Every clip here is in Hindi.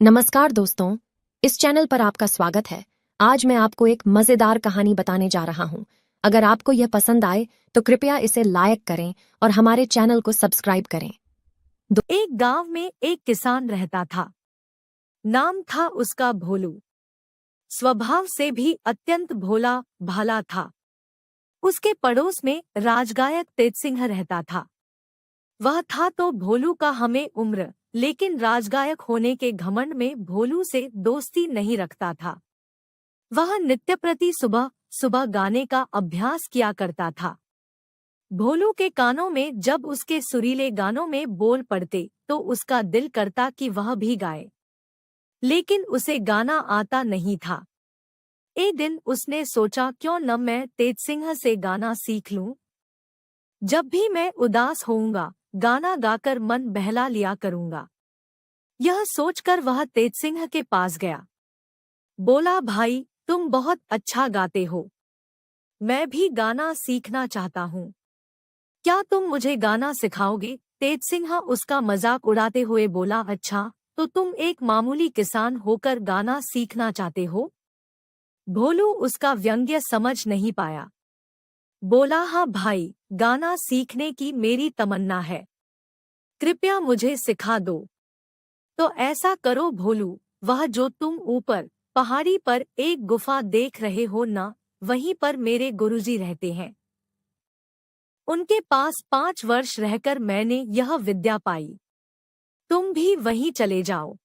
नमस्कार दोस्तों, इस चैनल पर आपका स्वागत है। आज मैं आपको एक मजेदार कहानी बताने जा रहा हूं। अगर आपको यह पसंद आए तो कृपया इसे लाइक करें और हमारे चैनल को सब्सक्राइब करें। एक गांव में एक किसान रहता था। नाम था उसका भोलू। स्वभाव से भी अत्यंत भोला भाला था। उसके पड़ोस में राजगायक तेजसिंह रहता था। वह था तो भोलू का हमें उम्र, लेकिन राजगायक होने के घमंड में भोलू से दोस्ती नहीं रखता था। वह नित्य प्रति सुबह सुबह गाने का अभ्यास किया करता था। भोलू के कानों में जब उसके सुरीले गानों में बोल पड़ते तो उसका दिल करता कि वह भी गाए, लेकिन उसे गाना आता नहीं था। एक दिन उसने सोचा, क्यों न मैं तेजसिंह से गाना सीख लूं। जब भी मैं उदास होऊंगा गाना गाकर मन बहला लिया करूंगा। यह सोचकर वह तेजसिंह के पास गया। बोला, भाई तुम बहुत अच्छा गाते हो, मैं भी गाना सीखना चाहता हूँ, क्या तुम मुझे गाना सिखाओगे। तेजसिंह उसका मजाक उड़ाते हुए बोला, अच्छा तो तुम एक मामूली किसान होकर गाना सीखना चाहते हो। भोलू उसका व्यंग्य समझ नहीं पाया। बोला, हाँ भाई, गाना सीखने की मेरी तमन्ना है, कृपया मुझे सिखा दो। तो ऐसा करो भोलू, वह जो तुम ऊपर पहाड़ी पर एक गुफा देख रहे हो ना, वहीं पर मेरे गुरुजी रहते हैं। उनके पास 5 वर्ष रहकर मैंने यह विद्या पाई। तुम भी वहीं चले जाओ।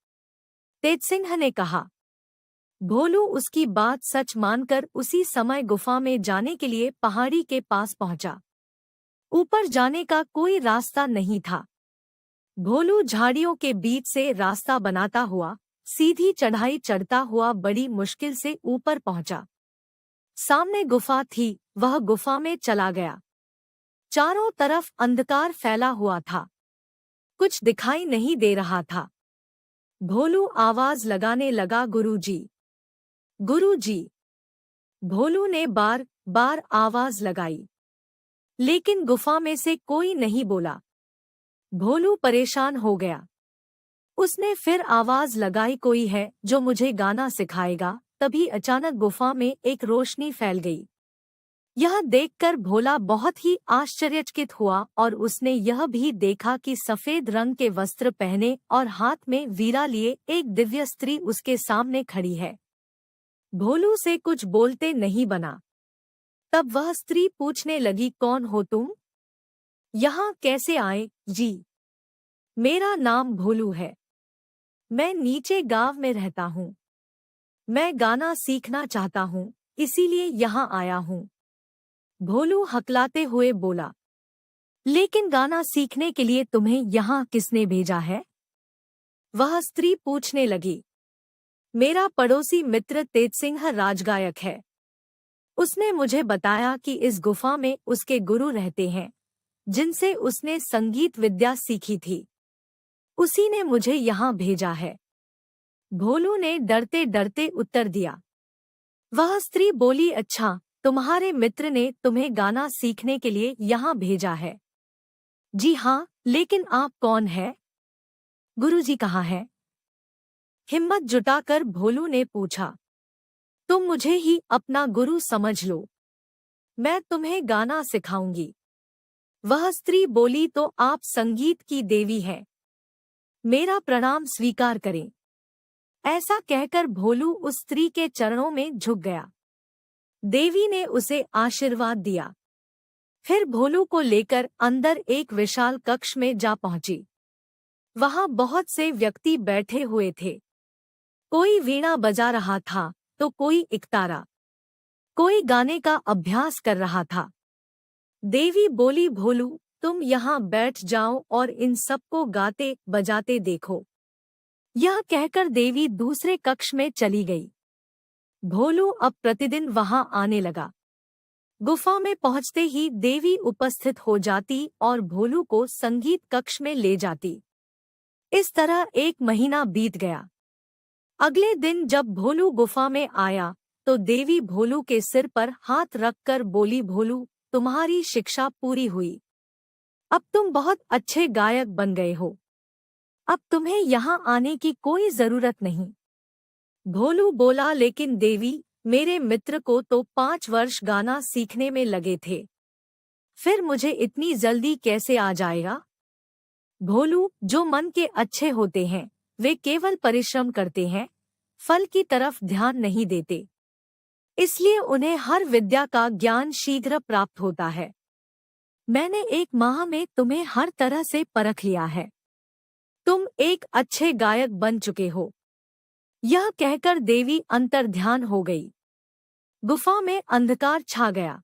तेजसिंह ने कहा। भोलू उसकी बात सच मानकर उसी समय गुफा में जाने के लिए पहाड़ी के पास पहुंचा। ऊपर जाने का कोई रास्ता नहीं था। भोलू झाड़ियों के बीच से रास्ता बनाता हुआ सीधी चढ़ाई चढ़ता हुआ बड़ी मुश्किल से ऊपर पहुंचा। सामने गुफा थी, वह गुफा में चला गया। चारों तरफ अंधकार फैला हुआ था, कुछ दिखाई नहीं दे रहा था। भोलू आवाज लगाने लगा, गुरुजी, गुरुजी। भोलू ने बार बार आवाज लगाई, लेकिन गुफा में से कोई नहीं बोला। भोलू परेशान हो गया। उसने फिर आवाज लगाई, कोई है जो मुझे गाना सिखाएगा। तभी अचानक गुफा में एक रोशनी फैल गई। यह देखकर भोला बहुत ही आश्चर्यचकित हुआ और उसने यह भी देखा कि सफेद रंग के वस्त्र पहने और हाथ में वीणा लिए एक दिव्य स्त्री उसके सामने खड़ी है। भोलू से कुछ बोलते नहीं बना। तब वह स्त्री पूछने लगी, कौन हो तुम, यहाँ कैसे आए। जी, मेरा नाम भोलू है, मैं नीचे गांव में रहता हूँ, मैं गाना सीखना चाहता हूँ, इसीलिए यहाँ आया हूँ। भोलू हकलाते हुए बोला, लेकिन गाना सीखने के लिए तुम्हें यहाँ किसने भेजा है। वह स्त्री पूछने लगी, मेरा पड़ोसी मित्र तेजसिंह राजगायक है। उसने मुझे बताया कि इस गुफा में उसके गुरु रहते हैं, जिनसे उसने संगीत विद्या सीखी थी। उसी ने मुझे यहाँ भेजा है। भोलू ने डरते डरते उत्तर दिया। वह स्त्री बोली, अच्छा, तुम्हारे मित्र ने तुम्हें गाना सीखने के लिए यहाँ भेजा है। जी हाँ, लेकिन आप कौन है। गुरुजी कहाँ है। हिम्मत जुटाकर भोलू ने पूछा। तुम मुझे ही अपना गुरु समझ लो, मैं तुम्हें गाना सिखाऊंगी। वह स्त्री बोली, तो आप संगीत की देवी हैं, मेरा प्रणाम स्वीकार करें। ऐसा कहकर भोलू उस स्त्री के चरणों में झुक गया। देवी ने उसे आशीर्वाद दिया। फिर भोलू को लेकर अंदर एक विशाल कक्ष में जा पहुंची। वहां बहुत से व्यक्ति बैठे हुए थे। कोई वीणा बजा रहा था तो कोई इकतारा, कोई गाने का अभ्यास कर रहा था। देवी बोली, भोलू तुम यहाँ बैठ जाओ और इन सबको गाते बजाते देखो। यह कहकर देवी दूसरे कक्ष में चली गई। भोलू अब प्रतिदिन वहां आने लगा। गुफा में पहुंचते ही देवी उपस्थित हो जाती और भोलू को संगीत कक्ष में ले जाती। इस तरह 1 महीना बीत गया। अगले दिन जब भोलू गुफा में आया तो देवी भोलू के सिर पर हाथ रखकर बोली, भोलू तुम्हारी शिक्षा पूरी हुई, अब तुम बहुत अच्छे गायक बन गए हो। अब तुम्हें यहाँ आने की कोई जरूरत नहीं। भोलू बोला, लेकिन देवी, मेरे मित्र को तो 5 वर्ष गाना सीखने में लगे थे, फिर मुझे इतनी जल्दी कैसे आ जाएगा? भोलू, जो मन के अच्छे होते हैं वे केवल परिश्रम करते हैं, फल की तरफ ध्यान नहीं देते, इसलिए उन्हें हर विद्या का ज्ञान शीघ्र प्राप्त होता है। मैंने 1 माह में तुम्हें हर तरह से परख लिया है। तुम एक अच्छे गायक बन चुके हो। यह कहकर देवी अंतर्ध्यान हो गई। गुफा में अंधकार छा गया।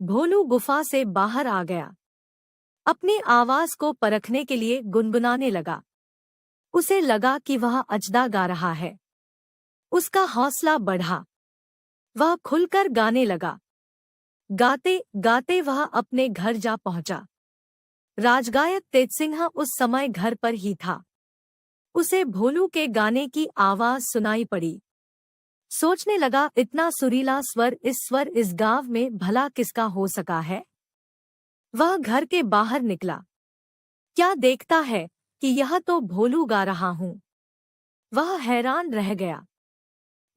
भोलू गुफा से बाहर आ गया। अपनी आवाज को परखने के लिए गुनगुनाने लगा। उसे लगा कि वह अजदा गा रहा है। उसका हौसला बढ़ा। वह खुलकर गाने लगा। गाते गाते वह अपने घर जा पहुंचा। राजगायक तेजसिंह उस समय घर पर ही था। उसे भोलू के गाने की आवाज सुनाई पड़ी। सोचने लगा, इतना सुरीला स्वर इस गांव में भला किसका हो सका है? वह घर के बाहर निकला। क्या देखता है कि यह तो भोलू गा रहा हूँ। वह हैरान रह गया।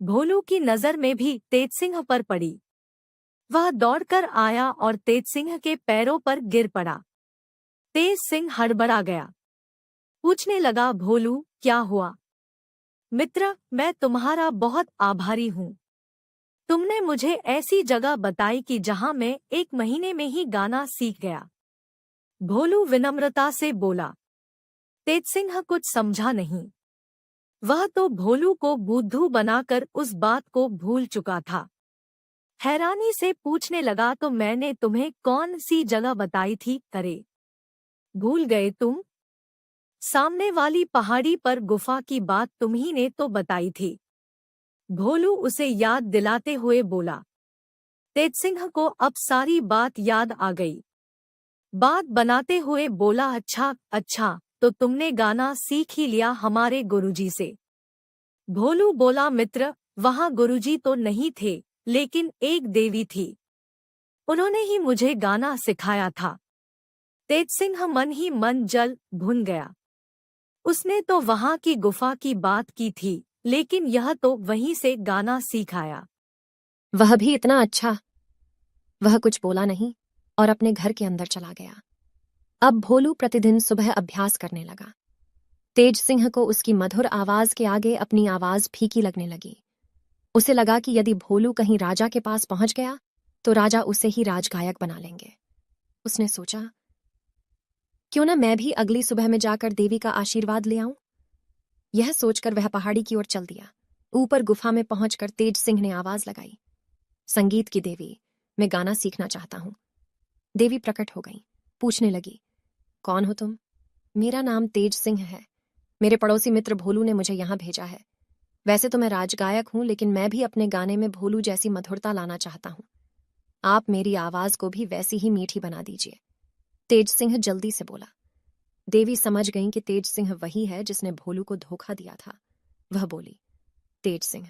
भोलू की नजर में भी तेजसिंह पर पड़ी। वह दौड़कर आया और तेजसिंह के पैरों पर गिर पड़ा। तेजसिंह हड़बड़ा गया। पूछने लगा, भोलू, क्या हुआ? मित्र, मैं तुम्हारा बहुत आभारी हूँ। तुमने मुझे ऐसी जगह बताई कि जहाँ मैं 1 महीने में ही गाना सीख गया। भोलू विनम्रता से बोला। तेजसिंह कुछ समझा नहीं। वह तो भोलू को बुद्धू बनाकर उस बात को भूल चुका था। हैरानी से पूछने लगा, तो मैंने तुम्हें कौन सी जगह बताई थी? अरे, भूल गए तुम? सामने वाली पहाड़ी पर गुफा की बात तुम्ही ने तो बताई थी। भोलू उसे याद दिलाते हुए बोला। तेजसिंह को अब सारी बात याद आ गई। बात बनाते हुए बोला, अच्छा अच्छा, तो तुमने गाना सीख ही लिया हमारे गुरुजी से? भोलू बोला, मित्र, वहाँ गुरुजी तो नहीं थे, लेकिन एक देवी थी। उन्होंने ही मुझे गाना सिखाया था। तेजसिंह मन ही मन जल भुन गया। उसने तो वहाँ की गुफा की बात की थी, लेकिन यह तो वहीं से गाना सीख आया। वह भी इतना अच्छा। वह कुछ बोला नहीं और अपने घर के अंदर चला गया। अब भोलू प्रतिदिन सुबह अभ्यास करने लगा। तेज सिंह को उसकी मधुर आवाज के आगे अपनी आवाज फीकी लगने लगी। उसे लगा कि यदि भोलू कहीं राजा के पास पहुंच गया तो राजा उसे ही राजगायक बना लेंगे। उसने सोचा, क्यों न मैं भी अगली सुबह में जाकर देवी का आशीर्वाद ले आऊं। यह सोचकर वह पहाड़ी की ओर चल दिया। ऊपर गुफा में पहुंचकर तेज सिंह ने आवाज लगाई, संगीत की देवी, मैं गाना सीखना चाहता हूं। देवी प्रकट हो गई। पूछने लगी, कौन हो तुम? मेरा नाम तेज सिंह है। मेरे पड़ोसी मित्र भोलू ने मुझे यहाँ भेजा है। वैसे तो मैं राजगायक हूं, लेकिन मैं भी अपने गाने में भोलू जैसी मधुरता लाना चाहता हूं। आप मेरी आवाज को भी वैसी ही मीठी बना दीजिए। तेज सिंह जल्दी से बोला। देवी समझ गई कि तेज सिंह वही है जिसने भोलू को धोखा दिया था। वह बोली, तेज सिंह,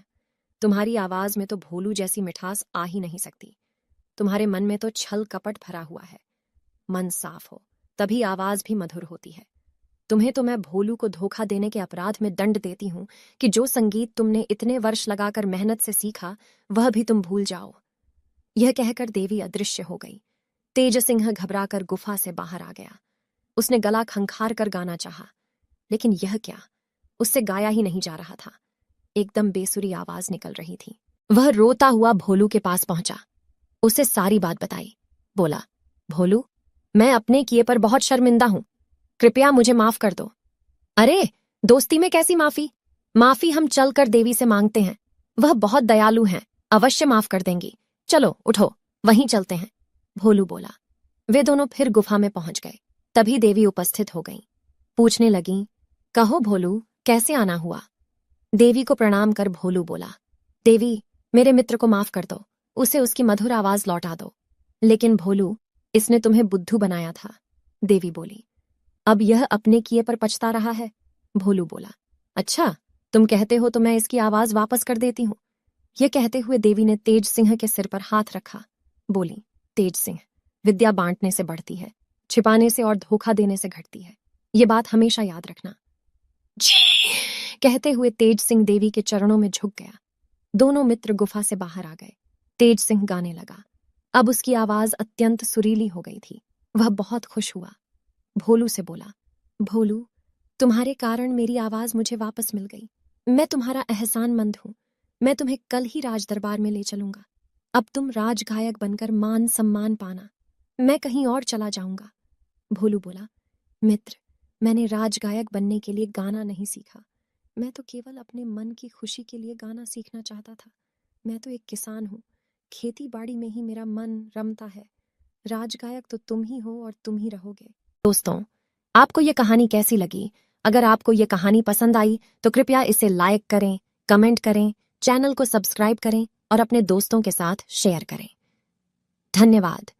तुम्हारी आवाज में तो भोलू जैसी मिठास आ ही नहीं सकती। तुम्हारे मन में तो छल कपट भरा हुआ है। मन साफ हो तभी आवाज भी मधुर होती है। तुम्हें तो मैं भोलू को धोखा देने के अपराध में दंड देती हूं कि जो संगीत तुमने इतने वर्ष लगाकर मेहनत से सीखा वह भी तुम भूल जाओ। यह कहकर देवी अदृश्य हो गई। तेज सिंह घबराकर गुफा से बाहर आ गया। उसने गला खंखार कर गाना चाहा, लेकिन यह क्या, उससे गाया ही नहीं जा रहा था। एकदम बेसुरी आवाज निकल रही थी। वह रोता हुआ भोलू के पास पहुंचा। उसे सारी बात बताई। बोला, भोलू, मैं अपने किए पर बहुत शर्मिंदा हूं। कृपया मुझे माफ कर दो। अरे, दोस्ती में कैसी माफी? माफी हम चलकर देवी से मांगते हैं। वह बहुत दयालु हैं, अवश्य माफ कर देंगी। चलो उठो, वहीं चलते हैं। भोलू बोला। वे दोनों फिर गुफा में पहुंच गए। तभी देवी उपस्थित हो गईं। पूछने लगीं, कहो भोलू, कैसे आना हुआ? देवी को प्रणाम कर भोलू बोला, देवी, मेरे मित्र को माफ कर दो। उसे उसकी मधुर आवाज लौटा दो। लेकिन भोलू, इसने तुम्हें बुद्धू बनाया था। देवी बोली, अब यह अपने किए पर पछता रहा है। भोलू बोला, अच्छा, तुम कहते हो तो मैं इसकी आवाज वापस कर देती हूं। यह कहते हुए देवी ने तेज सिंह के सिर पर हाथ रखा। बोली, तेज सिंह, विद्या बांटने से बढ़ती है, छिपाने से और धोखा देने से घटती है। ये बात हमेशा याद रखना। जी कहते हुए तेज सिंह देवी के चरणों में झुक गया। दोनों मित्र गुफा से बाहर आ गए। तेज सिंह गाने लगा। अब उसकी आवाज अत्यंत सुरीली हो गई थी। वह बहुत खुश हुआ। भोलू से बोला, भोलू, तुम्हारे कारण मेरी आवाज मुझे वापस मिल गई। मैं तुम्हारा एहसानमंद हूं। मैं तुम्हें कल ही राज दरबार में ले चलूंगा। अब तुम राज गायक बनकर मान सम्मान पाना। मैं कहीं और चला जाऊंगा। भोलू बोला, मित्र, मैंने राज गायक बनने के लिए गाना नहीं सीखा। मैं तो केवल अपने मन की खुशी के लिए गाना सीखना चाहता था। मैं तो एक किसान हूँ। खेती बाड़ी में ही मेरा मन रमता है। राजगायक तो तुम ही हो और तुम ही रहोगे। दोस्तों, आपको ये कहानी कैसी लगी? अगर आपको ये कहानी पसंद आई तो कृपया इसे लाइक करें, कमेंट करें, चैनल को सब्सक्राइब करें और अपने दोस्तों के साथ शेयर करें। धन्यवाद।